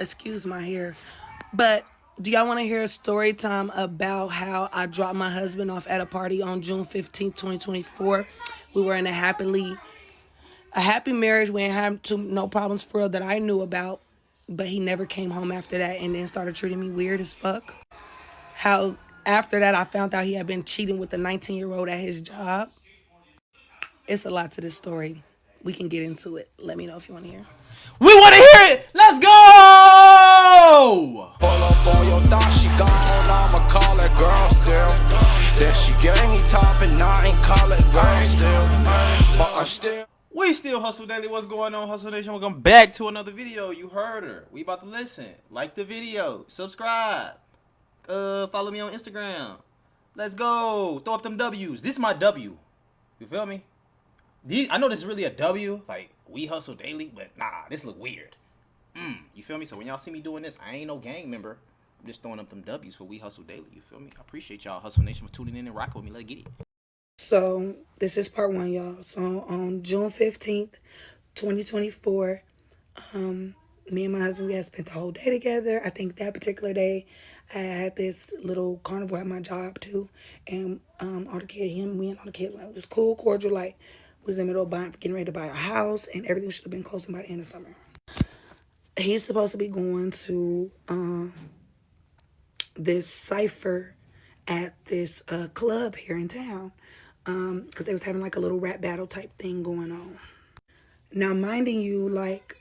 Excuse my hair. But do y'all want to hear a story time about how I dropped my husband off at a party on June 15th, 2024? We were in a happy marriage. We ain't had no problems for real that I knew about. But he never came home after that and then started treating me weird as fuck. How after that I found out he had been cheating with a 19-year-old at his job. It's a lot to this story. We can get into it. Let me know if you want to hear. We want to hear it. Let's go. Pull up on your thought, she gone, I'ma call that girl still. Then she gave me top and I ain't call it girl still. But I'm still. We still Hustle Daily. What's going on, Hustle Nation? Welcome back to another video. You heard her. We about to listen. Like the video. Subscribe. Follow me on Instagram. Let's go. Throw up them W's. This is my W. You feel me? I know this is really a W, like We Hustle Daily, but nah, this look weird. You feel me? So when y'all see me doing this, I ain't no gang member. I'm just throwing up them W's for We Hustle Daily. You feel me? I appreciate y'all, Hustle Nation, for tuning in and rocking with me. Let's get it. So this is part one, y'all. So on June 15th, 2024, me and my husband, we had spent the whole day together. I think that particular day, I had this little carnival at my job too. And all the kids, we and all the kids, it was cool, cordial, like, was in the middle of getting ready to buy a house, and everything should have been closing by the end of summer. He's supposed to be going to this cipher at this club here in town because they was having like a little rap battle type thing going on. Now, minding you, like,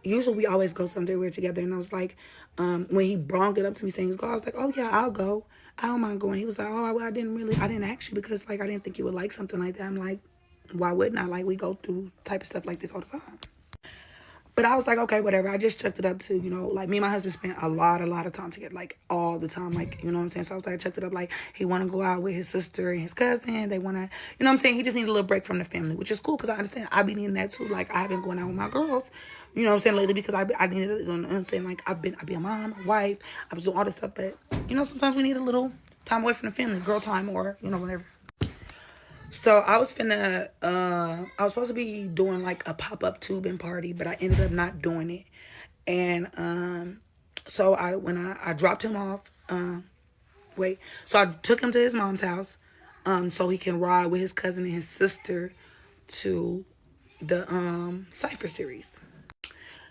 usually we always go somewhere together, and I was like, when he brought it up to me saying he was going, I was like, oh yeah, I'll go. I don't mind going. He was like, oh, well, I didn't ask you because, like, I didn't think you would like something like that. I'm like, why wouldn't I? Like, we go through type of stuff like this all the time. But I was like, okay, whatever. I just checked it up too, like, me and my husband spent a lot of time together, like, all the time, like, you know what I'm saying? So I was like, I checked it up, like, he want to go out with his sister and his cousin. They want to, you know what I'm saying? He just needed a little break from the family, which is cool because I understand. I be needing that too. Like, I've been going out with my girls, you know what I'm saying, lately because I needed, you know what I'm saying? Like, I be a mom, a wife. I was doing all this stuff, but, sometimes we need a little time away from the family, girl time or, whatever. So I was supposed to be doing like a pop-up tubing party, but I ended up not doing it. And so when I dropped him off, so I took him to his mom's house so he can ride with his cousin and his sister to the Cypher series.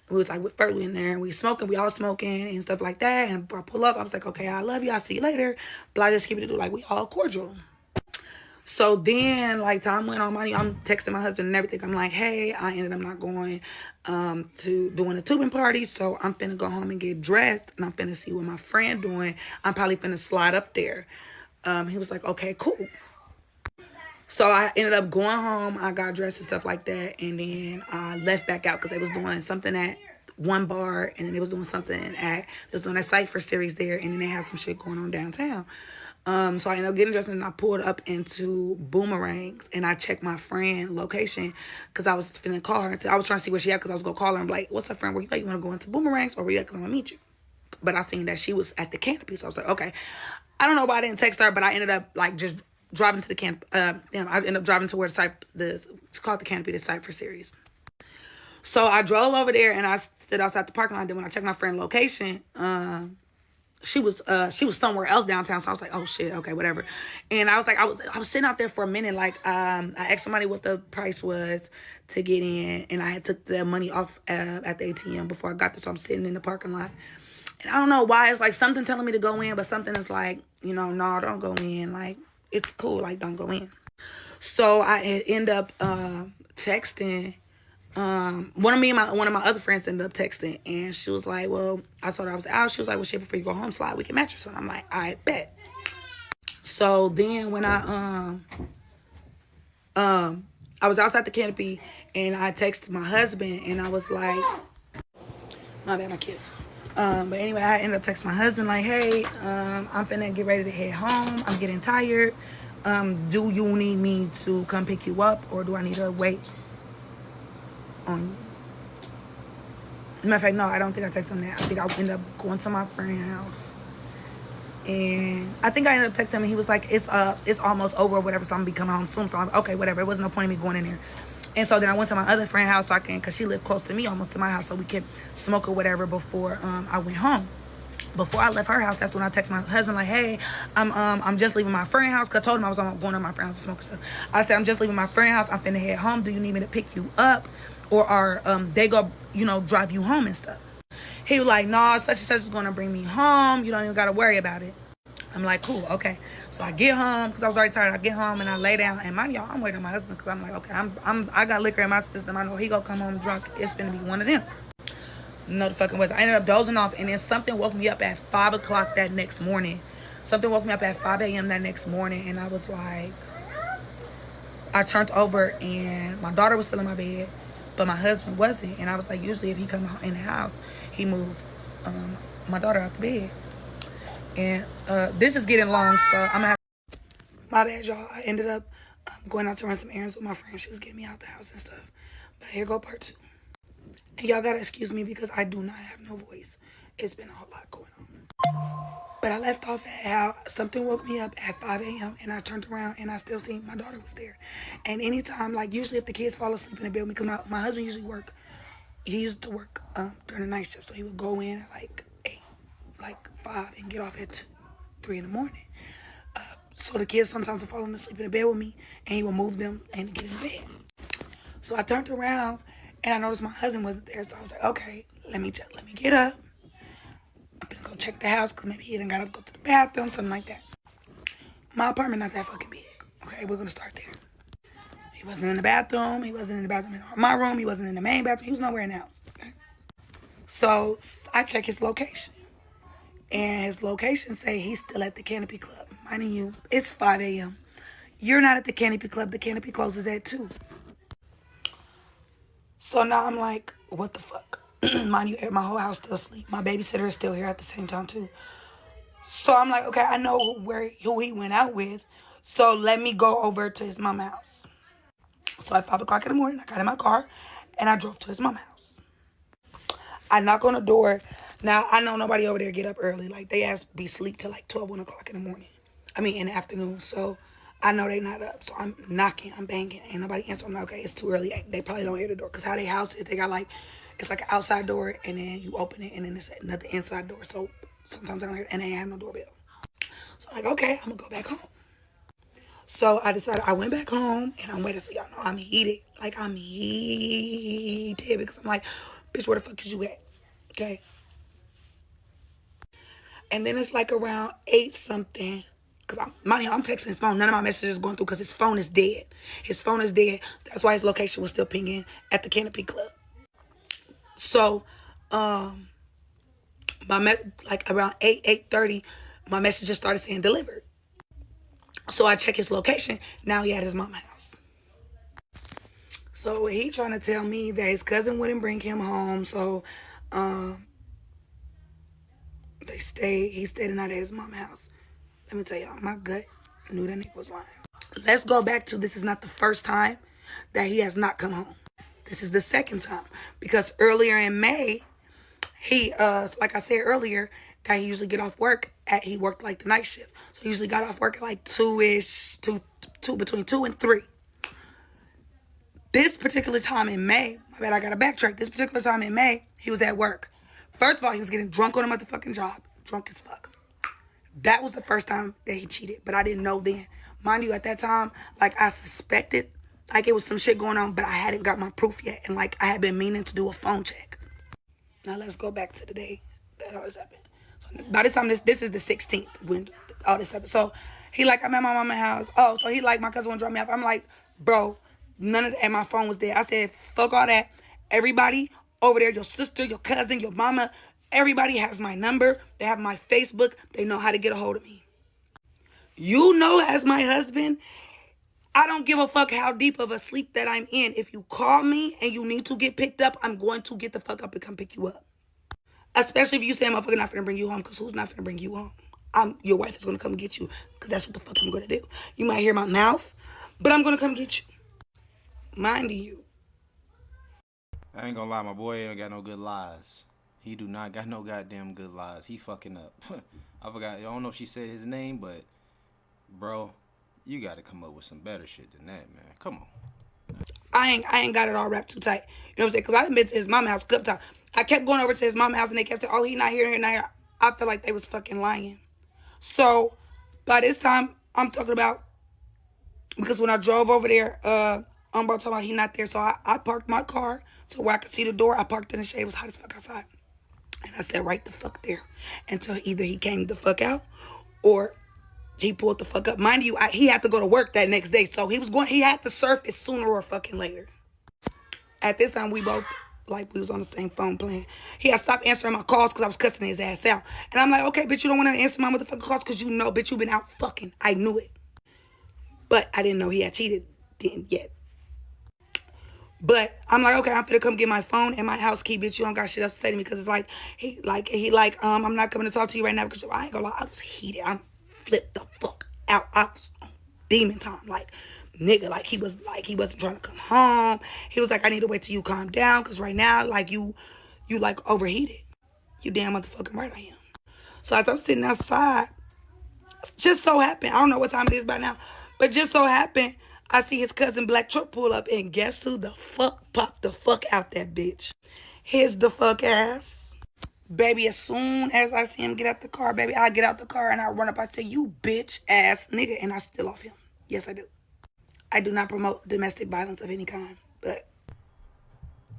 We was like with Fergie in there, and we all smoking and stuff like that. And I pull up, I was like, okay, I love you, I'll see you later. But I just keep it like we all cordial. So then, like, time went on. I'm texting my husband and everything. I'm like, hey, I ended up not going to doing a tubing party, so I'm finna go home and get dressed, and I'm finna see what my friend doing. I'm probably finna slide up there. He was like, okay, cool. So I ended up going home. I got dressed and stuff like that, and then I left back out because they was doing something at one bar, and then they was doing something they was doing a Cypher series there, and then they had some shit going on downtown. So I ended up getting dressed, and I pulled up into Boomerangs, and I checked my friend location because I was finna call her. I was trying to see where she at because I was going to call her and be like, what's up, friend? Where you at? You want to go into Boomerangs or where you at? Because I'm going to meet you. But I seen that she was at the Canopy, so I was like, okay. I don't know why I didn't text her, but I ended up like just driving to the Canopy. I ended up driving to where it's called the Canopy, the Cypher series. So I drove over there, and I stood outside the parking lot. Then when I checked my friend location, she was somewhere else downtown, so I was like, oh shit, okay, whatever. And I was like, I was sitting out there for a minute, like, I asked somebody what the price was to get in, and I had took the money off at the ATM before I got there, so I'm sitting in the parking lot. And I don't know why, it's like something telling me to go in, but something is like, no, don't go in, like, it's cool, like, don't go in. So I end up texting. One of my other friends ended up texting, and she was like, well, I told her I was out. She was like, well, shit, before you go home, slide, we can match or something. I'm like, I bet. So then when I was outside the Canopy, and I texted my husband, and I was like, my bad, my kids. But anyway, I ended up texting my husband like, hey, I'm finna get ready to head home. I'm getting tired. Do you need me to come pick you up, or do I need to wait on you? Matter of fact, no, I don't think I texted him that. I think I ended up going to my friend's house, and I think I ended up texting him, and he was like, it's almost over or whatever, so I'm gonna be coming home soon. So I'm okay, whatever. It wasn't no point in me going in there. And so then I went to my other friend's house so I can, because she lived close to me, almost to my house, so we could smoke or whatever before I went home. Before I left her house, that's when I text my husband like, hey, I'm just leaving my friend's house, because I told him I was going to my friend's house to smoke and stuff. I said, I'm just leaving my friend's house. I'm finna head home. Do you need me to pick you up? Or are they go, drive you home and stuff? He was like, no, such and such is going to bring me home. You don't even got to worry about it. I'm like, cool, okay. So I get home, because I was already tired. I get home and I lay down. And mind y'all, I'm waiting on my husband, because I'm like, okay, I got liquor in my system. I know he gonna come home drunk. It's finna be one of them. No, the fucking was. I ended up dozing off, and then something woke me up at 5 o'clock that next morning. Something woke me up at 5 a.m. that next morning, and I was like, I turned over, and my daughter was still in my bed, but my husband wasn't. And I was like, usually if he come in the house, he moved my daughter out the bed. And this is getting long, so I'm gonna have. My bad, y'all. I ended up going out to run some errands with my friend. She was getting me out the house and stuff. But here go part 2. And y'all gotta excuse me because I do not have no voice. It's been a whole lot going on. But I left off at how something woke me up at 5 a.m. and I turned around and I still seen my daughter was there. And anytime, like usually if the kids fall asleep in the bed with me, because my husband usually work. He used to work during the night shift, so he would go in at like 8, like 5, and get off at 2, 3 in the morning. So the kids sometimes would fall asleep in the bed with me, and he would move them and get in bed. So I turned around, and I noticed my husband wasn't there. So I was like, okay, let me get up. I'm gonna go check the house, because maybe he done got up to go to the bathroom, something like that. My apartment not that fucking big. Okay, we're gonna start there. He wasn't in the bathroom. He wasn't in the bathroom in my room. He wasn't in the main bathroom. He was nowhere in the house. Okay? So I check his location. And his location say he's still at the Canopy Club. Minding you, it's 5 a.m. You're not at the Canopy Club. The Canopy closes at 2. So now I'm like, what the fuck? Mind you, my whole house still asleep. My babysitter is still here at the same time too. So I'm like, okay, I know who he went out with. So let me go over to his mama's house. So at 5 o'clock in the morning, I got in my car and I drove to his mama's house. I knock on the door. Now, I know nobody over there get up early. Like, they be sleep till like 12, 1 o'clock in the morning. I mean, in the afternoon. So, I know they not up. So, I'm knocking. I'm banging. Ain't nobody answer. I'm like, okay, it's too early. They probably don't hear the door. Because how they house is, they got like, it's like an outside door. And then you open it. And then it's another inside door. So, sometimes I don't hear it. And they have no doorbell. So, I'm like, okay, I'm going to go back home. So, I decided I went back home. And I'm waiting. So, y'all know I'm heated. Like, I'm heated. Because I'm like, bitch, where the fuck is you at? Okay. And then it's like around 8 something. Because I'm texting his phone. None of my messages going through because his phone is dead. His phone is dead. That's why his location was still pinging at the Canopy Club. So, like around 8:30, my message just started saying delivered. So I check his location. Now he at his mama's house. So he trying to tell me that his cousin wouldn't bring him home. So, he stayed the night at his mom's house. Let me tell y'all, my gut knew that nigga was lying. Let's go back to this is not the first time that he has not come home. This is the second time. Because earlier in May, he, like I said earlier, that he usually get off work he worked like the night shift. So he usually got off work at like 2-ish, between 2 and 3. This particular time in May, my bad, I gotta backtrack. This particular time in May, he was at work. First of all, he was getting drunk on a motherfucking job. Drunk as fuck. That was the first time that he cheated, but I didn't know then. Mind you, at that time, like, I suspected, like, it was some shit going on, but I hadn't got my proof yet, and, like, I had been meaning to do a phone check. Now, let's go back to the day that all this happened. So, by this time, this is the 16th when all this happened. So, he like, I'm at my mama's house. Oh, so he like, my cousin want to drop me off. I'm like, bro, none of that, and my phone was there. I said, fuck all that. Everybody over there, your sister, your cousin, your mama, everybody has my number. They have my Facebook. They know how to get a hold of me. You know, as my husband, I don't give a fuck how deep of a sleep that I'm in. If you call me and you need to get picked up, I'm going to get the fuck up and come pick you up. Especially if you say, motherfucker, not finna bring you home, because who's not finna bring you home? Your wife is going to come get you, because that's what the fuck I'm going to do. You might hear my mouth, but I'm going to come get you. Mind you. I ain't gonna lie, my boy ain't got no good lies. He do not got no goddamn good lies. He fucking up. I forgot. I don't know if she said his name, but bro, you gotta come up with some better shit than that, man. Come on. I ain't got it all wrapped too tight. You know what I'm saying? Because I've been to his mama house a couple times. I kept going over to his mama house and they kept saying, oh, he not here, not here. I felt like they was fucking lying. So by this time, I'm talking about, because when I drove over there, I'm about to talk about he not there. So I parked my car so where I could see the door. I parked in the shade. It was hot as fuck outside. And I said right the fuck there until either he came the fuck out or he pulled the fuck up. Mind you, he had to go to work that next day. So he had to surface sooner or fucking later. At this time, we both, like, we was on the same phone plan. He had stopped answering my calls because I was cussing his ass out. And I'm like, okay, bitch, you don't want to answer my motherfucking calls because you know, bitch, you been out fucking. I knew it. But I didn't know he had cheated yet. But I'm like, okay, I'm finna come get my phone and my house key, bitch. You don't got shit else to say to me because it's like, I'm not coming to talk to you right now because I ain't gonna lie, I was heated. I flipped the fuck out. I was on demon time. Like, nigga, like he wasn't trying to come home. He was like, I need to wait till you calm down because right now, like you like overheated. You damn motherfucking right I am. So as I'm sitting outside, just so happened, I don't know what time it is by now, but just so happened, I see his cousin Black truck pull up, and guess who the fuck popped the fuck out that bitch? His the fuck ass. Baby, as soon as I see him get out the car, baby, I get out the car and I run up. I say, you bitch ass nigga, and I steal off him. Yes, I do. I do not promote domestic violence of any kind, but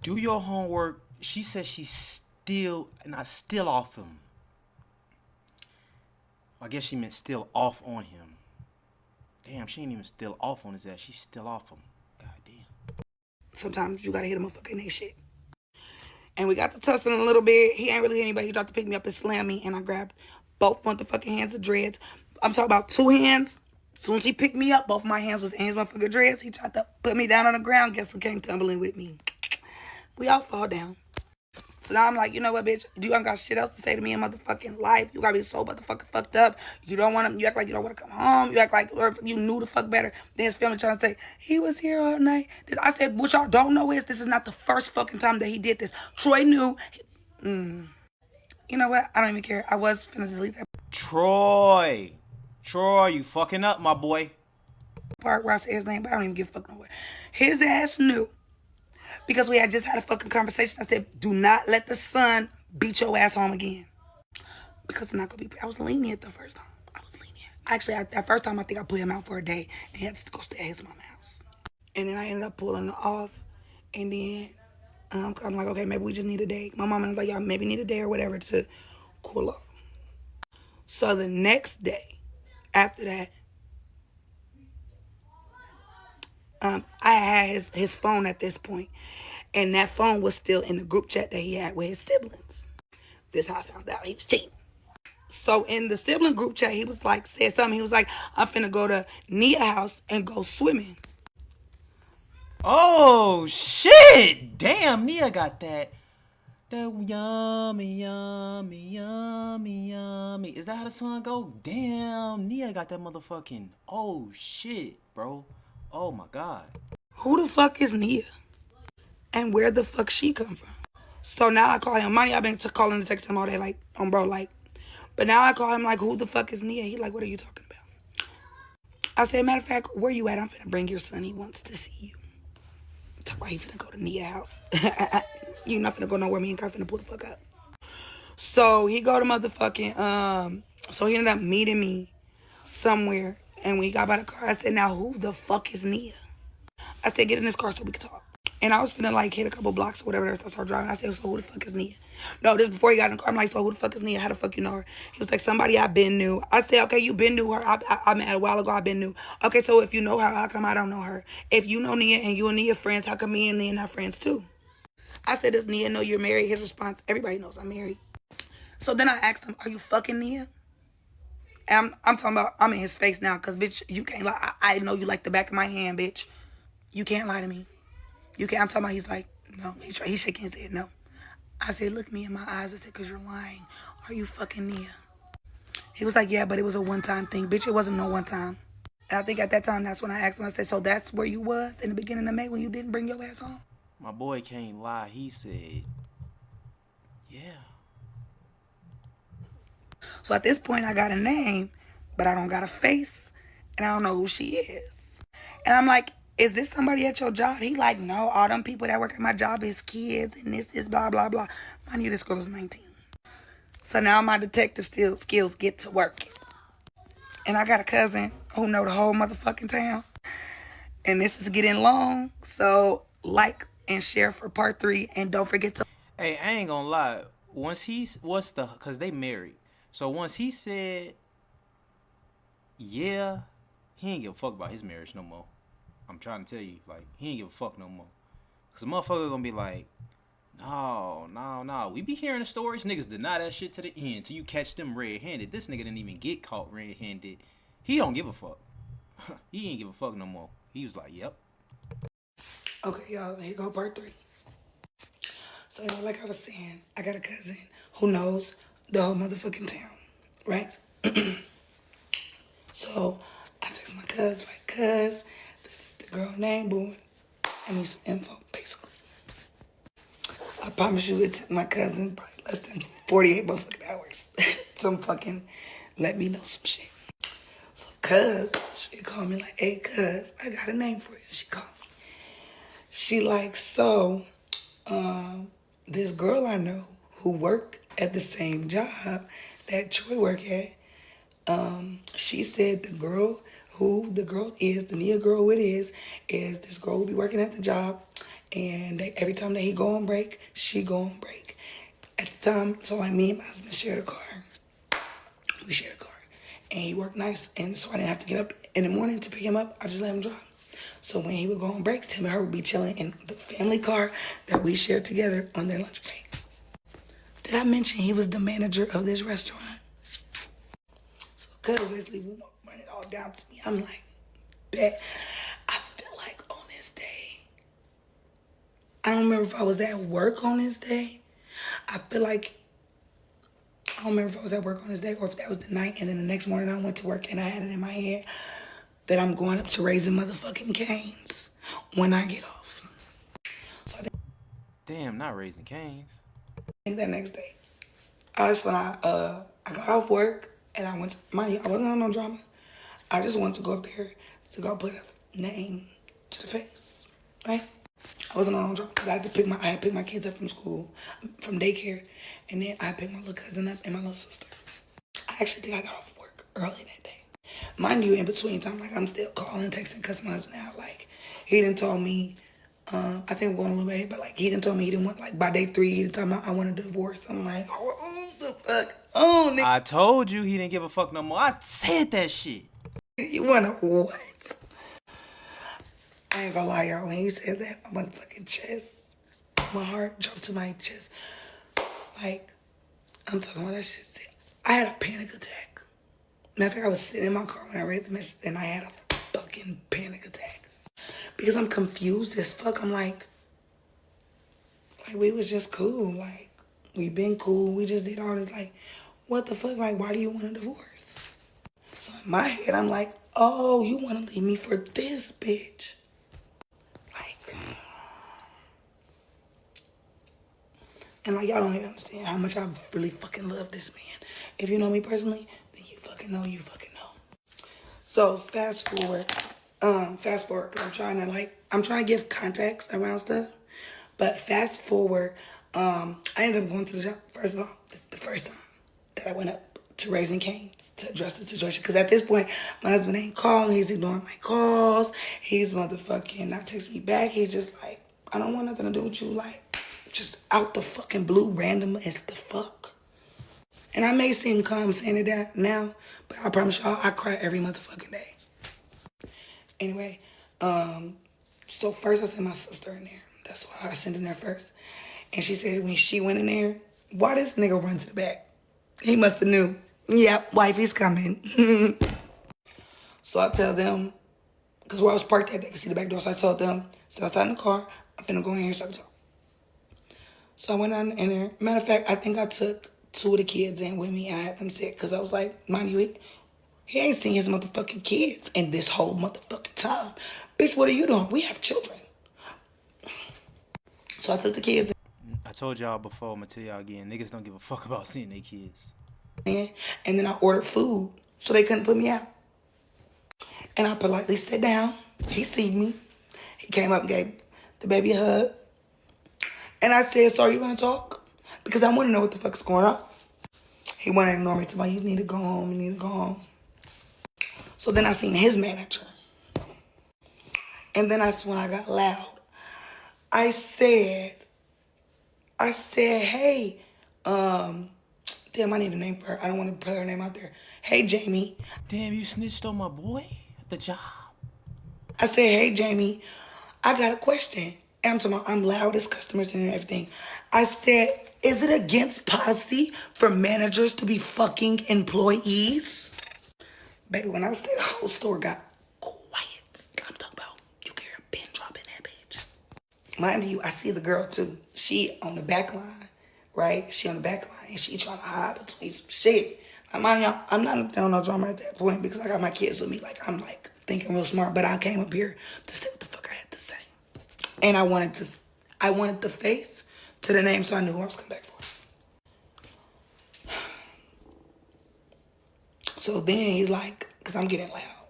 Do your homework. She said not still off him. I guess she meant still off on him. Damn, she ain't even still off on his ass. She's still off him. God damn. sometimes you gotta hit a motherfucker in their shit. And we got to tussling a little bit. He ain't really hit anybody. He tried to pick me up and slam me, and I grabbed both motherfucking hands of dreads. I'm talking about two hands. As soon as he picked me up, both my hands was in his motherfucking dreads. He tried to put me down on the ground. Guess who came tumbling with me? We all fall down. So now I'm like, you know what, bitch? You ain't got shit else to say to me in motherfucking life. You gotta be so motherfucking fucked up. You act like you don't want to come home. You act like you knew the fuck better. Then his family trying to say, he was here all night. I said, what y'all don't know is this is not the first fucking time that he did this. Troy knew. You know what? I don't even care. I was finna delete that Troy, you fucking up, my boy. part where I said his name, but I don't even give a fuck no way. His ass knew. Because we had just had a fucking conversation. I said, do not let the sun beat your ass home again. Because it's not going to be... I was lenient the first time. I was lenient. Actually, that first time, I think I put him out for a day. And he had to go stay at his mama's house. And then I ended up pulling it off. And then I'm like, okay, maybe we just need a day. My mama was like, y'all maybe need a day or whatever to cool off. So the next day, after that, I had his phone at this point, and that phone was still in the group chat that he had with his siblings. This is how I found out he was cheating. So in the sibling group chat, he was like, said something. He was like, I'm finna go to Nia house and go swimming. Oh shit! Damn, Nia got that. That yummy, yummy, yummy, yummy. Is that how the song go? Damn, Nia got that motherfucking. Oh shit, bro. Oh my god. Who the fuck is Nia? And where the fuck she come from? So now I call him. Money, I've been calling and texting him all day, like, bro, like. But now I call him, like, who the fuck is Nia? He like, what are you talking about? I said, matter of fact, where you at? I'm finna bring your son. He wants to see you. Talk about he finna go to Nia house. You not finna go nowhere. Me and Kai finna pull the fuck up. So he go to motherfucking, so he ended up meeting me somewhere. And when he got by the car, I said, now who the fuck is Nia? I said, get in this car so we can talk. And I was finna like hit a couple blocks or whatever. So I started driving. I said, so who the fuck is Nia? No, this before he got in the car. I'm like, so who the fuck is Nia? How the fuck you know her? He was like, somebody I been knew. I said, okay, you been knew her. I met a while ago. I been knew. Okay, so if you know her, how come I don't know her? If you know Nia and you and Nia friends, how come me and Nia not friends too? I said, does Nia know you're married? His response, everybody knows I'm married. So then I asked him, are you fucking Nia? And I'm talking about, I'm in his face now, because, bitch, you can't lie. I know you like the back of my hand, bitch. You can't lie to me. You can't. I'm talking about, he's like, no. He's shaking his head, no. I said, look me in my eyes. I said, because you're lying. Are you fucking Nia? He was like, yeah, but it was a one-time thing. Bitch, it wasn't no one time. And I think at that time, that's when I asked him, I said, so that's where you was in the beginning of May when you didn't bring your ass home? My boy can't lie. He said, yeah. So at this point, I got a name, but I don't got a face, and I don't know who she is. And I'm like, is this somebody at your job? He like, no, all them people that work at my job is kids and this is blah, blah, blah. Mind you, this girl is 19. So now my detective skills get to work. And I got a cousin who know the whole motherfucking town. And this is getting long. So like and share for part 3. And don't forget to... Hey, I ain't gonna lie. Cause they married. So once he said, yeah, he ain't give a fuck about his marriage no more. I'm trying to tell you, like, he ain't give a fuck no more. Cause the motherfucker gonna be like, no. We be hearing the stories. Niggas deny that shit to the end till you catch them red-handed. This nigga didn't even get caught red-handed. He don't give a fuck. He ain't give a fuck no more. He was like, yep. Okay, y'all, here go part 3. So, like I was saying, I got a cousin who knows the whole motherfucking town, right? So, I text my cousin, like, cuz, this is the girl name, boy. I need some info, basically. I promise you it took my cousin probably less than 48 motherfucking hours. Some fucking let me know some shit. So, cuz, she called me like, hey, cuz, I got a name for you. She called me. She like, so, this girl I know who work at the same job that Troy work at, she said the Nia girl who it is this girl who be working at the job, and every time that he go on break, she go on break. At the time, so like me and my husband shared a car. We shared a car. And he worked nice, and so I didn't have to get up in the morning to pick him up. I just let him drive. So when he would go on breaks, him and her would be chilling in the family car that we shared together on their lunch break. Did I mention he was the manager of this restaurant? So cuz basically we run it all down to me. I'm like, bet. I feel like on this day, I don't remember if I was at work on this day. I feel like, I don't remember if I was at work on this day or if that was the night, and then the next morning I went to work and I had it in my head that I'm going up to Raising Motherfucking Canes when I get off. So I Damn, not Raising Canes. think that next day, that's when I got off work and I went to, mind you, I wasn't on no drama. I just wanted to go up there to go put a name to the face, right? I wasn't on no drama because I had to pick my kids up from school, from daycare, and then I picked my little cousin up and my little sister. I actually think I got off work early that day. Mind you, in between time, like I'm still calling and texting because my husband out. Like he didn't tell me, I think we're going a little bit, but like he didn't tell me he didn't want, like by day 3, he didn't tell me I wanted a divorce. I'm like, oh, the fuck? Oh, nigga. I told you he didn't give a fuck no more. I said that shit. You want to what? I ain't gonna lie, y'all. When he said that, my motherfucking chest, my heart dropped to my chest. Like, I'm talking about that shit. I had a panic attack. Matter of fact, I was sitting in my car when I read the message and I had a fucking panic attack. Because I'm confused as fuck. I'm like, we was just cool. Like, we been cool. We just did all this. Like, what the fuck? Like, why do you want a divorce? So in my head, I'm like, oh, you want to leave me for this bitch. Like, and like, y'all don't even understand how much I really fucking love this man. If you know me personally, then you fucking know, So fast forward, because I'm trying to give context around stuff. But fast forward, I ended up going to the job. First of all, this is the first time that I went up to Raising Cane's to address the situation. Because at this point, my husband ain't calling. He's ignoring my calls. He's motherfucking not texting me back. He's just like, I don't want nothing to do with you. Like, just out the fucking blue, random as the fuck. And I may seem calm saying it now, but I promise y'all, I cry every motherfucking day. Anyway, so first I sent my sister in there. That's why I sent in there first. And she said when she went in there, why this nigga run to the back? He must have knew. Yep, wifey's coming. So I tell them, because where I was parked at, they could see the back door. So I told them, sit outside in the car. I'm finna go in here and talk. So I went on in there. Matter of fact, I think I took 2 of the kids in with me and I had them sit. Because I was like, mind you, he ain't seen his motherfucking kids in this whole motherfucking time. Bitch, what are you doing? We have children. So I took the kids in. I told y'all before, I'm gonna tell y'all again, niggas don't give a fuck about seeing their kids. And then I ordered food so they couldn't put me out. And I politely sat down. He see me. He came up and gave the baby a hug. And I said, so are you going to talk? Because I want to know what the fuck's going on. He wanted to ignore me. Somebody, you need to go home. You need to go home. So then I seen his manager. And then that's when I got loud. I said, hey, damn, I need a name for her. I don't want to put her name out there. Hey, Jamie. Damn, you snitched on my boy at the job. I said, hey, Jamie, I got a question. And I'm talking about, I'm loud as customers and everything. I said, is it against policy for managers to be fucking employees? Baby, when I said the whole store got quiet, I'm talking about, you hear a pin drop in that bitch. Mind you, I see the girl too. She on the back line, right? She on the back line and she trying to hide between some shit. Now, mind y'all, I'm not down no drama at that point because I got my kids with me. Like, I'm like thinking real smart, but I came up here to say what the fuck I had to say. And I wanted the face to the name so I knew who I was coming back for. So then he's like, because I'm getting loud.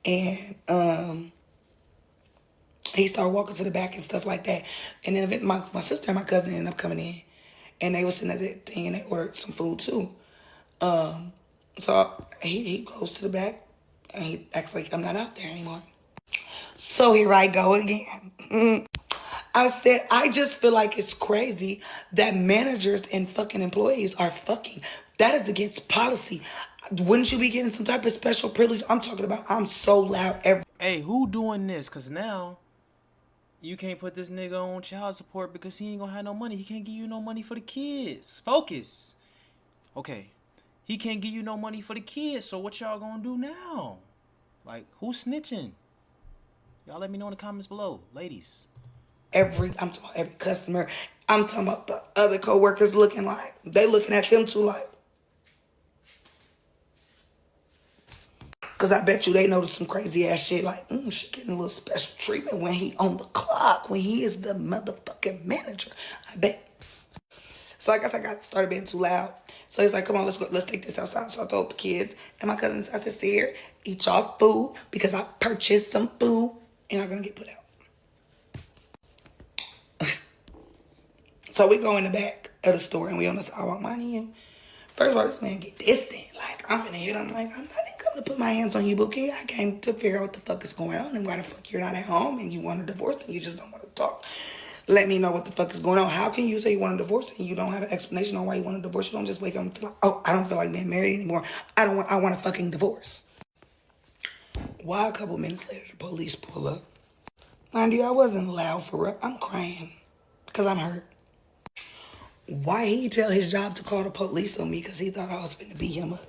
And he started walking to the back and stuff like that. And then my sister and my cousin ended up coming in. And they was sitting at that thing and they ordered some food too. So he goes to the back and he acts like I'm not out there anymore. So here I go again. I said, I just feel like it's crazy that managers and fucking employees are fucking. That is against policy. Wouldn't you be getting some type of special privilege? I'm talking about, I'm so loud every. Hey, who doing this? Because now you can't put this nigga on child support because he ain't gonna have no money. He can't give you no money for the kids. Focus. Okay. He can't give you no money for the kids. So what y'all gonna do now? Like, who's snitching? Y'all let me know in the comments below. Ladies. I'm talking about every customer. I'm talking about the other coworkers looking like, they looking at them too like. Because I bet you they noticed some crazy ass shit like, she getting a little special treatment when he on the clock, when he is the motherfucking manager. I bet. So I guess I started being too loud. So he's like, come on, let's go, let's take this outside. So I told the kids and my cousins, I said, see here, eat y'all food because I purchased some food and I'm gonna get put out. So we go in the back of the store and we on the sidewalk, minding you. First of all, this man get distant. Like, I'm finna hit him. Like, I'm not even coming to put my hands on you, Bookie. I came to figure out what the fuck is going on and why the fuck you're not at home and you want a divorce and you just don't want to talk. Let me know what the fuck is going on. How can you say you want a divorce and you don't have an explanation on why you want a divorce? You don't just wake up and feel like, oh, I don't feel like being married anymore. I want a fucking divorce. Why a couple minutes later, the police pull up. Mind you, I wasn't loud for real. I'm crying because I'm hurt. Why he tell his job to call the police on me because he thought I was finna beat him up.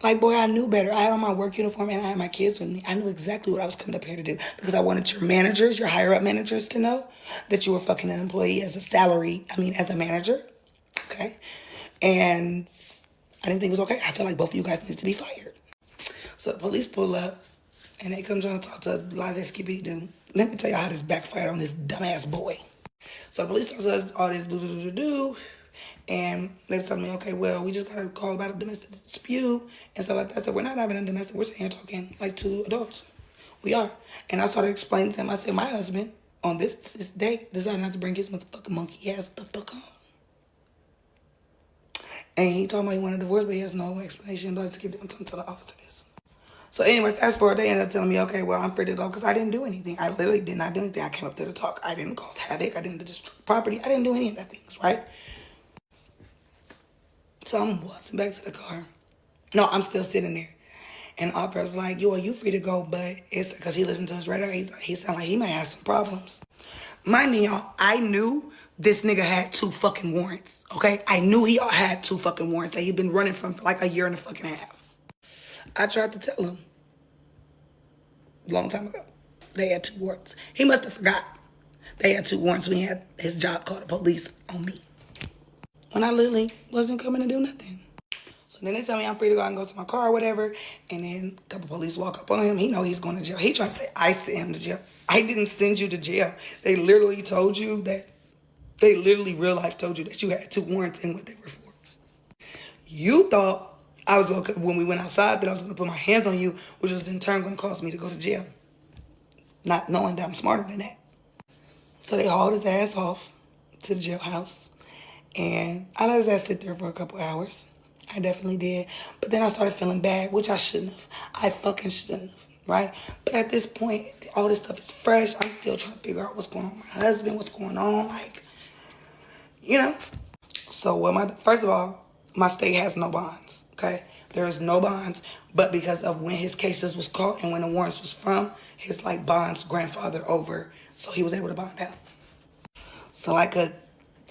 Like, boy, I knew better. I had on my work uniform and I had my kids with me. I knew exactly what I was coming up here to do because I wanted your managers, your higher up managers to know that you were fucking an employee as a manager. Okay? And I didn't think it was okay. I felt like both of you guys need to be fired. So the police pull up and they come trying to talk to us. Blase skippy doo. Let me tell you how this backfired on this dumbass boy. So the police talk to us all this do. And they told me, okay, well, we just got a call about a domestic dispute and stuff like that. So we're not having a domestic. We're sitting here talking like two adults. We are. And I started explaining to him, I said, my husband on this day decided not to bring his motherfucking monkey ass the fuck on. And he told me he wanted a divorce, but he has no explanation. But I just keep I'm talking to the officer this. So anyway, fast forward, they ended up telling me, okay, well, I'm free to go because I didn't do anything. I literally did not do anything. I came up there to talk. I didn't cause havoc. I didn't destroy property. I didn't do any of that things, right? So I'm walking back to the car. No, I'm still sitting there. And the officer's like, yo, are you free to go? But it's because he listened to us right now. He sounded like he might have some problems. Mind y'all, I knew this nigga had 2 fucking warrants, okay? I knew he had 2 fucking warrants that he'd been running from for like a year and a fucking half. I tried to tell him a long time ago they had 2 warrants. He must have forgot they had 2 warrants when he had his job called the police on me. When I literally wasn't coming to do nothing. So then they tell me I'm free to go and go to my car or whatever. And then a couple police walk up on him. He know he's going to jail. He trying to say I sent him to jail. I didn't send you to jail. They literally told you that, real life told you that you had 2 warrants and what they were for. You thought I was going to, when we went outside, that I was going to put my hands on you, which was in turn going to cause me to go to jail. not knowing that I'm smarter than that. So they hauled his ass off to the jailhouse. And I let his ass sit there for a couple hours. I definitely did. But then I started feeling bad, which I shouldn't have. I fucking shouldn't have, right? But at this point, all this stuff is fresh. I'm still trying to figure out what's going on with my husband, what's going on, like, you know? So, first of all, my state has no bonds, okay? There is no bonds, but because of when his cases was caught and when the warrants was from, his, like, bonds grandfather over, so he was able to bond out. So, like a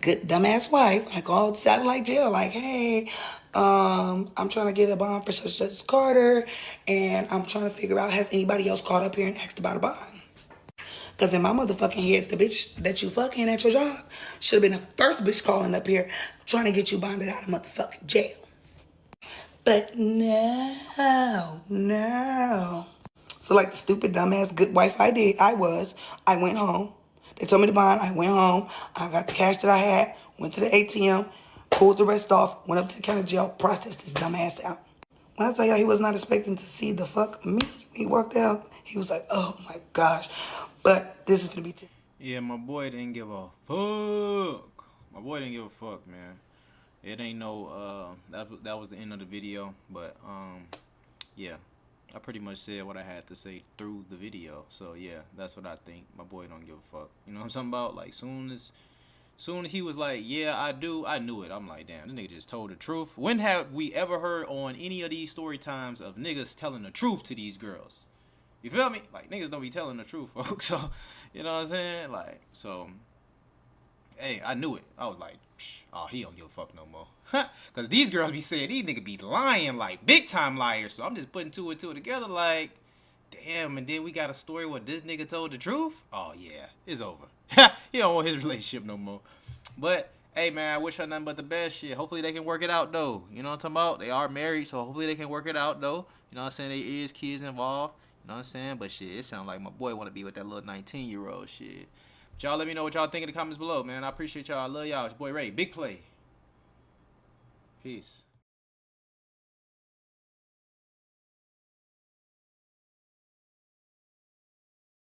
good dumbass wife, I called satellite jail, like, hey, I'm trying to get a bond for such and such Carter, and I'm trying to figure out, has anybody else called up here and asked about a bond? Because in my motherfucking head, the bitch that you fucking at your job should have been the first bitch calling up here trying to get you bonded out of motherfucking jail. But no. So like the stupid, dumbass, good wife I went home. They told me to bond. I went home. I got the cash that I had, went to the ATM, pulled the rest off, went up to the county jail, processed this dumbass out. When I tell y'all he was not expecting to see the fuck me, he walked out. He was like, oh my gosh. But this is gonna be Yeah, my boy didn't give a fuck. My boy didn't give a fuck, man. It ain't no, that was the end of the video. But, yeah. I pretty much said what I had to say through the video. So, yeah, that's what I think. My boy don't give a fuck. You know what I'm talking about? Like, soon as he was like, yeah, I do, I knew it. I'm like, damn, this nigga just told the truth. When have we ever heard on any of these story times of niggas telling the truth to these girls? You feel me? Like, niggas don't be telling the truth, folks. So, you know what I'm saying? Like, so, hey, I knew it. I was like, oh, he don't give a fuck no more. Because these girls be saying these niggas be lying, like, big time liars. So I'm just putting two and two together, like, damn, and then we got a story where this nigga told the truth? Oh, yeah, it's over. He don't want his relationship no more. But, hey, man, I wish her nothing but the best shit. Hopefully they can work it out, though. You know what I'm talking about? They are married, so hopefully they can work it out, though. You know what I'm saying? There is kids involved. You know what I'm saying? But, shit, it sounds like my boy want to be with that little 19-year-old shit. But y'all let me know what y'all think in the comments below, man. I appreciate y'all. I love y'all. It's your boy Ray. Big play. Peace.